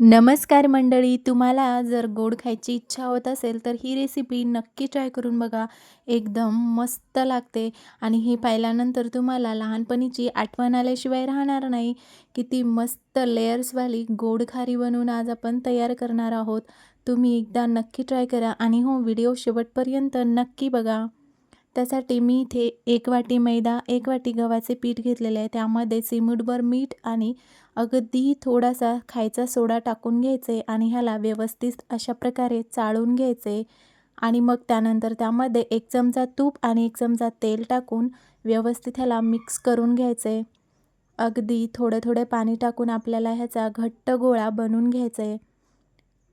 नमस्कार मंडळी, तुम्हाला जर गोड खायची इच्छा होत असेल तर ही रेसिपी नक्की ट्राय करून बघा. एकदम मस्त लागते आणि हे पाहिल्यानंतर तुम्हाला लहानपणीची आठवण आल्याशिवाय राहणार नाही. किती मस्त लेयर्सवाली गोड खारी बनवून आज आपण तयार करणार आहोत. तुम्ही एकदा नक्की ट्राय करा आणि हो, व्हिडिओ शेवटपर्यंत नक्की बघा. त्यासाठी मी इथे 1 वाटी मैदा, 1 वाटी गव्हाचे पीठ घेतलेले आहे. त्यामध्ये चिमूटभर मीठ आणि अगदी थोडासा खायचा सोडा टाकून घ्यायचे आणि ह्याला व्यवस्थित अशा प्रकारे चाळून घ्यायचे आणि मग त्यानंतर त्यामध्ये 1 चमचा तूप आणि 1 चमचा तेल टाकून व्यवस्थित ह्याला मिक्स करून घ्यायचे. अगदी थोडे पाणी टाकून आपल्याला ह्याचा घट्ट गोळा बनवून घ्यायचा आहे.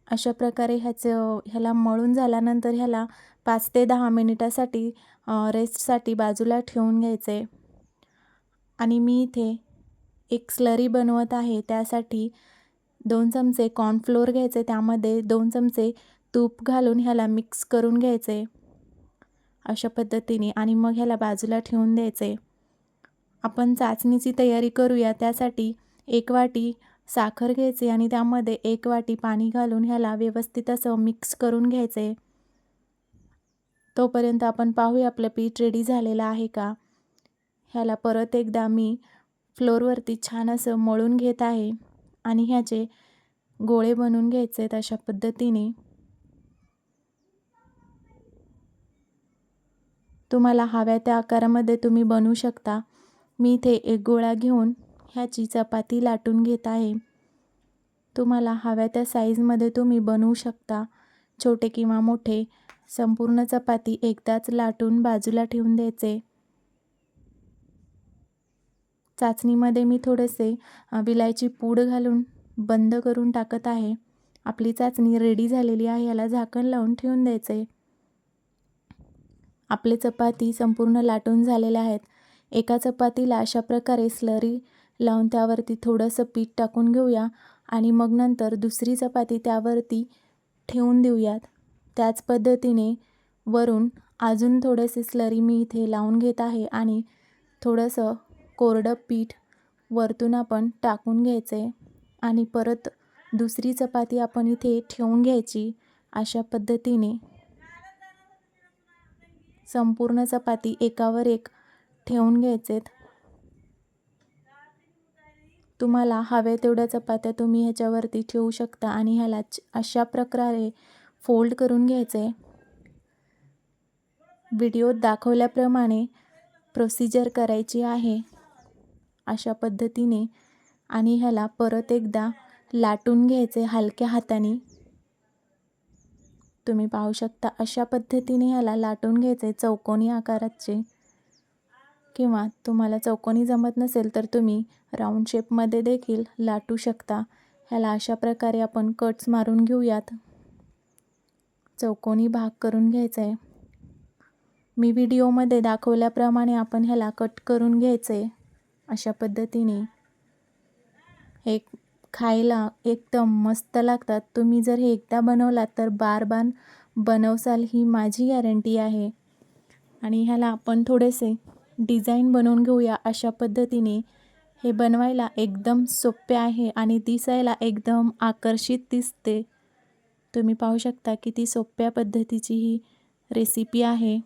अशा प्रकारे ह्याला मळून झाल्यानंतर ह्याला 5 ते 10 मिनिटासाठी रेस्टसाठी बाजूला ठेवून घ्यायचे. आणि मी इथे एक स्लरी बनवत आहे. त्यासाठी 2 चमचे कॉर्नफ्लोअर घ्यायचे, त्यामध्ये 2 चमचे तूप घालून ह्याला मिक्स करून घ्यायचे अशा पद्धतीने आणि मग ह्याला बाजूला ठेवून द्यायचे. आपण चाचणीची तयारी करूया. त्यासाठी 1 वाटी साखर घ्यायची आणि त्यामध्ये 1 वाटी पाणी घालून ह्याला व्यवस्थित असं मिक्स करून घ्यायचे. तोपर्यंत आपण पाहूया आपलं पीठ रेडी झालेलं आहे का. ह्याला परत एकदा मी फ्लोअरवरती छान असं मळून घेत आहे आणि ह्याचे गोळे बनवून घ्यायचे आहेत अशा पद्धतीने. तुम्हाला हव्या त्या आकारामध्ये तुम्ही बनवू शकता. मी इथे एक गोळा घेऊन ह्याची चपाती लाटून घेत आहे. तुम्हाला हव्या त्या साईजमध्ये तुम्ही बनवू शकता, छोटे किंवा मोठे. संपूर्ण चपाती एकदाच लाटून बाजूला ठेवून द्यायचे. चाचणीमध्ये मी थोडेसे विलायची पूड घालून बंद करून टाकत आहे. आपली चाचणी रेडी झालेली आहे. याला झाकण लावून ठेवून द्यायचे. आपले चपाती संपूर्ण लाटून झालेले आहेत. एका चपातीला अशा प्रकारे स्लरी लावून त्यावरती थोडंसं पीठ टाकून घेऊया आणि मग नंतर दुसरी चपाती त्यावरती ठेवून देऊयात. त्याच पद्धतीने वरून अजून थोडेसे स्लरी मी इथे लावून घेत आहे आणि थोडंसं कोरडं पीठ वरतून आपण टाकून घ्यायचे आणि परत दुसरी चपाती आपण इथे ठेवून घ्यायची. अशा पद्धतीने संपूर्ण चपाती एकावर एक ठेवून घ्यायचेत. तुम्हाला हवे तेवढ्या चपात्या तुम्ही ह्याच्यावरती ठेवू शकता आणि ह्याला अशा प्रकारे फोल्ड करून घ्यायचे. व्हिडिओत दाखवल्याप्रमाणे प्रोसिजर करायची आहे अशा पद्धतीने आणि ह्याला परत एकदा लाटून घ्यायचे हलक्या हाताने. तुम्ही पाहू शकता अशा पद्धतीने ह्याला लाटून घ्यायचे चौकोनी आकाराचे, किंवा तुम्हाला चौकोनी जमत नसेल तर तुम्ही राऊंड शेपमध्ये देखील लाटू शकता. ह्याला अशा प्रकारे आपण कट्स मारून घेऊयात. चौकोनी भाग करून घ्यायचा आहे. मी व्हिडिओमध्ये दाखवल्याप्रमाणे आपण ह्याला कट करून घ्यायचे अशा पद्धतीने. हे खायला एकदम मस्त लागतात. तुम्ही जर हे एकदा बनवलात तर बार बनवसाल ही माझी गॅरंटी आहे. आणि ह्याला आपण थोडेसे डिझाईन बनवून घेऊया अशा पद्धतीने. हे बनवायला एकदम सोपे आहे आणि दिसायला एकदम आकर्षित दिसते. तुम्ही पाहू शकता किती सोप्या पद्धतीची ही रेसिपी आहे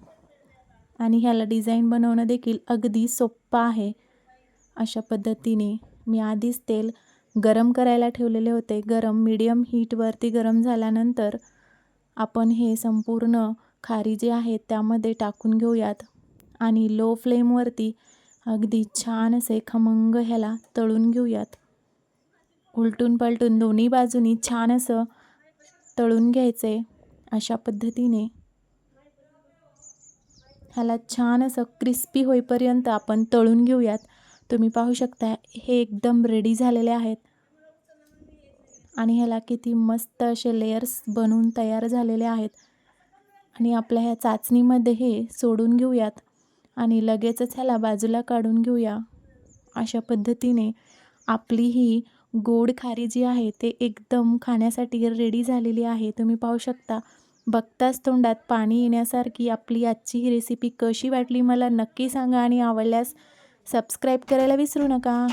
आणि ह्याला डिझाईन बनवणं देखील अगदी सोपं आहे. अशा पद्धतीने मी आधीच तेल गरम करायला ठेवलेले होते. मीडियम हीटवरती गरम झाल्यानंतर आपण हे संपूर्ण खारी जे आहे त्यामध्ये टाकून घेऊयात आणि लो फ्लेमवरती अगदी छान असे खमंग ह्याला तळून घेऊयात. उलटून पलटून दोन्ही बाजूनी छान असं तळून घ्यायचे. अशा पद्धतीने ह्याला छान असं क्रिस्पी होईपर्यंत आपण तळून घेऊयात. तुम्ही पाहू शकता हे एकदम रेडी झालेले आहेत आणि ह्याला किती मस्त असे लेयर्स बनवून तयार झालेले आहेत. आणि आपल्या ह्या चाचणीमध्ये हे सोडून घेऊयात आणि लगेचच ह्याला बाजूला काढून घेऊया. अशा पद्धतीने आपली ही गोड खारी जी आहे ते एकदम खाण्यासाठी रेडी झालेली आहे. तुम्ही पाहू शकता, बघताच तोंडात पाणी येण्यासारखी आपली आजची ही रेसिपी कशी वाटली मला नक्की सांगा आणि आवडल्यास सबस्क्राईब करायला विसरू नका.